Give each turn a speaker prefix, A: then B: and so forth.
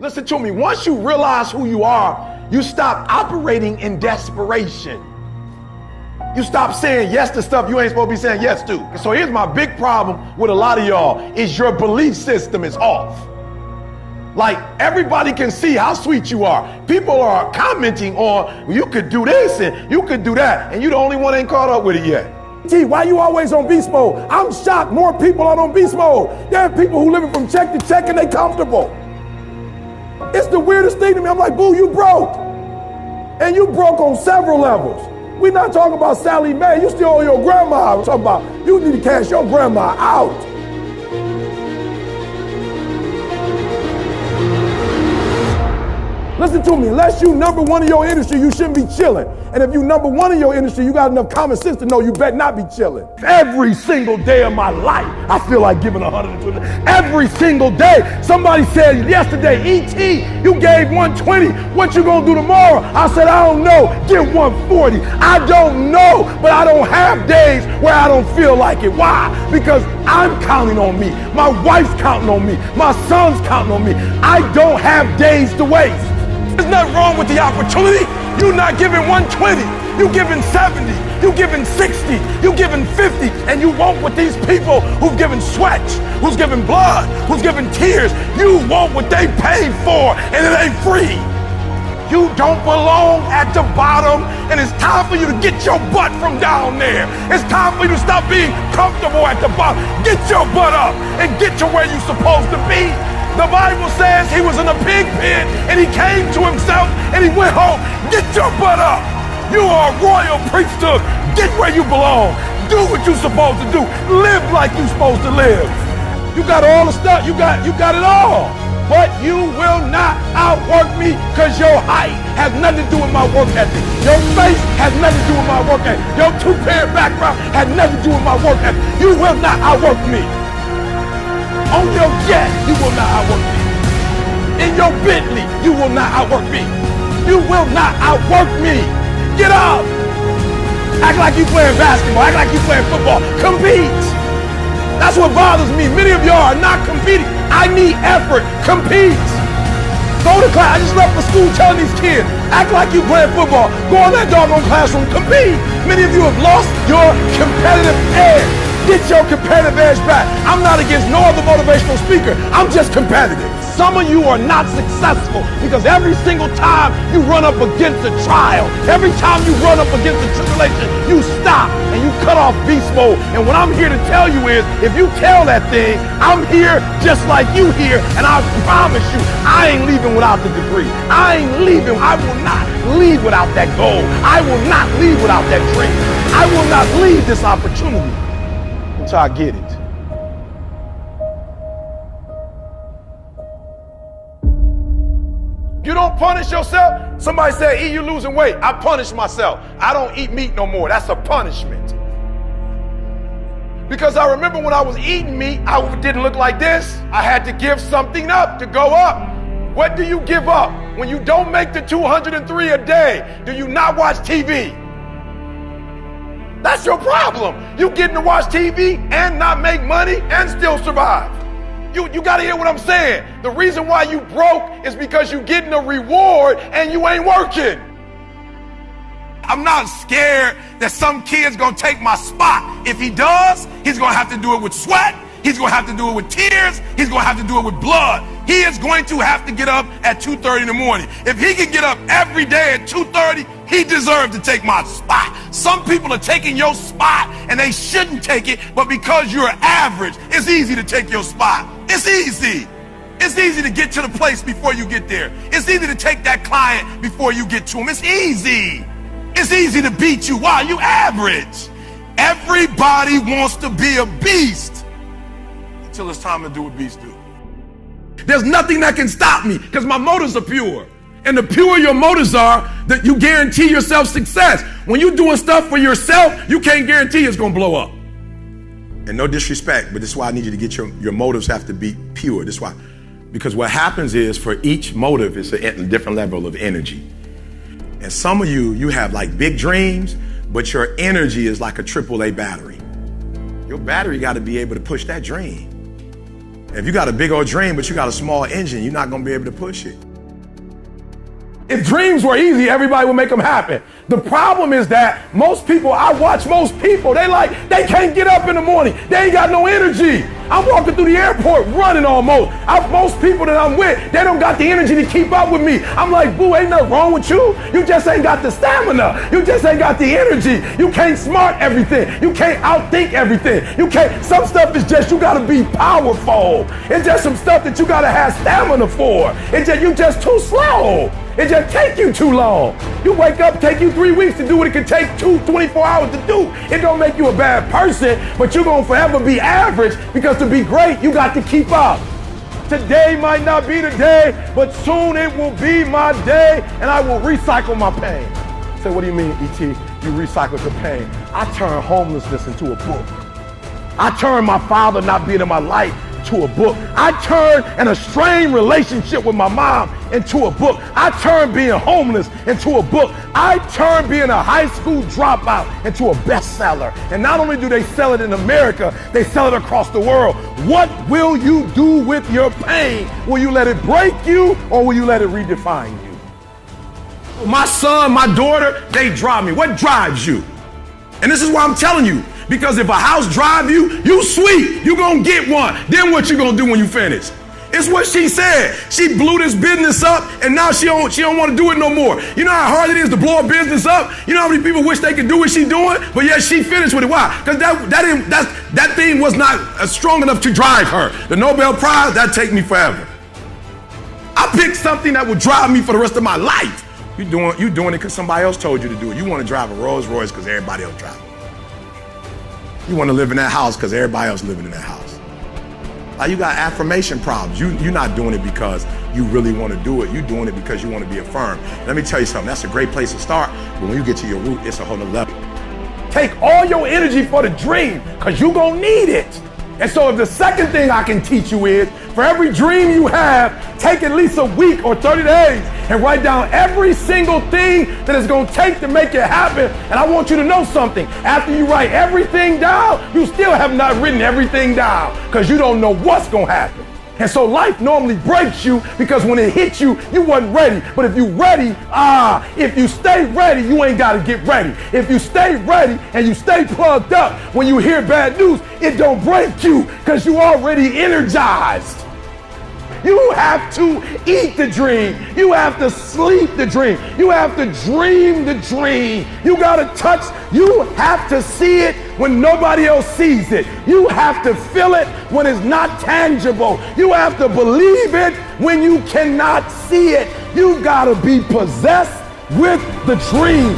A: Listen to me. Once you realize who you are, you stop operating in desperation. You stop saying yes to stuff you ain't supposed to be saying yes to. So here's my big problem with a lot of y'all is your belief system is off. Like, everybody can see how sweet you are. People are commenting on, well, you could do this and you could do that, and you the only one ain't caught up with it yet.
B: Gee, why you always on beast mode? I'm shocked more people are on beast mode. There are people who living from check to check and they comfortable. It's the weirdest thing to me. I'm like, boo, you broke. And you broke on several levels. We're not talking about Sally Mae. You still owe your grandma. We're talking about you need to cash your grandma out. Listen to me, unless you number one in your industry, you shouldn't be chilling. And if you number one in your industry, you got enough common sense to know you better not be chilling. Every single day of my life, I feel like giving 120. Every single day. Somebody said yesterday, E.T., you gave 120. What you gonna do tomorrow? I said, I don't know. Give 140. I don't know, but I don't have days where I don't feel like it. Why? Because I'm counting on me. My wife's counting on me. My son's counting on me. I don't have days to waste. There's nothing wrong with the opportunity. You're not giving 120. You're giving 70. You're giving 60. You're giving 50. And you want what these people who've given sweat, who's given blood, who's given tears, you want what they paid for, and it ain't free. You don't belong at the bottom, and it's time for you to get your butt from down there. It's time for you to stop being comfortable at the bottom. Get your butt up and get to where you're supposed to be. The Bible says he was in a pig pen and he came to himself and he went home. Get your butt up. You are a royal priesthood. Get where you belong. Do what you're supposed to do. Live like you're supposed to live. You got all the stuff. You got it all. But you will not outwork me because your height has nothing to do with my work ethic. Your face has nothing to do with my work ethic. Your two-parent background has nothing to do with my work ethic. You will not outwork me. On your jet, you will not outwork me. In your Bentley, you will not outwork me. You will not outwork me. Get up. Act like you playing basketball. Act like you playing football. Compete. That's what bothers me. Many of y'all are not competing. I need effort. Compete. Go to class. I just left for school telling these kids, act like you playing football. Go in that doggone classroom. Compete. Many of you have lost your competitive edge. Get your competitive edge back. I'm not against no other motivational speaker. I'm just competitive. Some of you are not successful because every single time you run up against a trial, every time you run up against a tribulation, you stop and you cut off beast mode. And what I'm here to tell you is, if you tell that thing, I'm here just like you here, and I promise you, I ain't leaving without the degree. I ain't leaving. I will not leave without that goal. I will not leave without that dream. I will not leave this opportunity until I get it. You don't punish yourself. Somebody said, E, you losing weight. I punish myself. I don't eat meat no more. That's a punishment. Because I remember when I was eating meat, I didn't look like this. I had to give something up to go up. What do you give up? When you don't make the 203 a day, do you not watch TV? That's your problem. You getting to watch TV and not make money and still survive. You got to hear what I'm saying. The reason why you broke is because you getting a reward and you ain't working. I'm not scared that some kid's gonna take my spot. If he does, he's gonna have to do it with sweat. He's gonna have to do it with tears. He's gonna have to do it with blood. He is going to have to get up at 2:30 in the morning. If he can get up every day at 2:30, he deserves to take my spot. Some people are taking your spot and they shouldn't take it, but because you're average, it's easy to take your spot. It's easy. It's easy to get to the place before you get there. It's easy to take that client before you get to him. It's easy. It's easy to beat you. Why? You average. Everybody wants to be a beast until it's time to do what beasts do. There's nothing that can stop me because my motives are pure. And the purer your motives are, that you guarantee yourself success. When you're doing stuff for yourself, you can't guarantee it's going to blow up. And no disrespect, but this is why I need you to get your motives have to be pure. This is why. Because what happens is, for each motive, it's a different level of energy. And some of you have like big dreams, but your energy is like a AAA battery. Your battery got to be able to push that dream.
A: If you got a big old dream, but you got a small engine, you're not gonna be able to push it.
B: If dreams were easy, everybody would make them happen. The problem is that I watch most people, they can't get up in the morning. They ain't got no energy. I'm walking through the airport running almost. Most people that I'm with, they don't got the energy to keep up with me. I'm like, boo, ain't nothing wrong with you. You just ain't got the stamina. You just ain't got the energy. You can't smart everything. You can't outthink everything. Some stuff is just, you gotta be powerful. It's just some stuff that you gotta have stamina for. You just too slow. It just take you too long. You wake up, take you 3 weeks to do what it could take 24 hours to do. It don't make you a bad person, but you're gonna forever be average, because to be great, you got to keep up. Today might not be the day, but soon it will be my day, and I will recycle my pain. Say, what do you mean, E.T.? You recycle the pain. I turn homelessness into a book. I turn my father not being in my life to a book. I turned an estranged relationship with my mom into a book. I turned being homeless into a book. I turned being a high school dropout into a bestseller. And not only do they sell it in America, they sell it across the world. What will you do with your pain? Will you let it break you, or will you let it redefine you? My son, my daughter, they drive me. What drives you? And this is why I'm telling you, because if a house drive you, you sweet, you gonna get one. Then what you gonna do when you finish? It's what she said. She blew this business up, and now she don't want to do it no more. You know how hard it is to blow a business up? You know how many people wish they could do what she doing? But yet she finished with it. Why? Because that thing was not strong enough to drive her. The Nobel Prize, that take me forever. I picked something that would drive me for the rest of my life. You doing it because somebody else told you to do it. You want to drive a Rolls Royce because everybody else drives it. You want to live in that house because everybody else living in that house. Like, you got affirmation problems. You're not doing it because you really want to do it. You're doing it because you want to be affirmed. Let me tell you something. That's a great place to start. But when you get to your root, it's a whole nother level. Take all your energy for the dream, because you're going to need it. And so if the second thing I can teach you is, for every dream you have, take at least a week or 30 days and write down every single thing that it's going to take to make it happen. And I want you to know something. After you write everything down, you still have not written everything down, because you don't know what's going to happen. And so life normally breaks you, because when it hits you, you wasn't ready. But if you ready, if you stay ready, you ain't got to get ready. If you stay ready and you stay plugged up, when you hear bad news, it don't break you, because you already energized. You have to eat the dream. You have to sleep the dream. You have to dream the dream. You got to touch. You have to see it when nobody else sees it. You have to feel it when it's not tangible. You have to believe it when you cannot see it. You got to be possessed with the dream.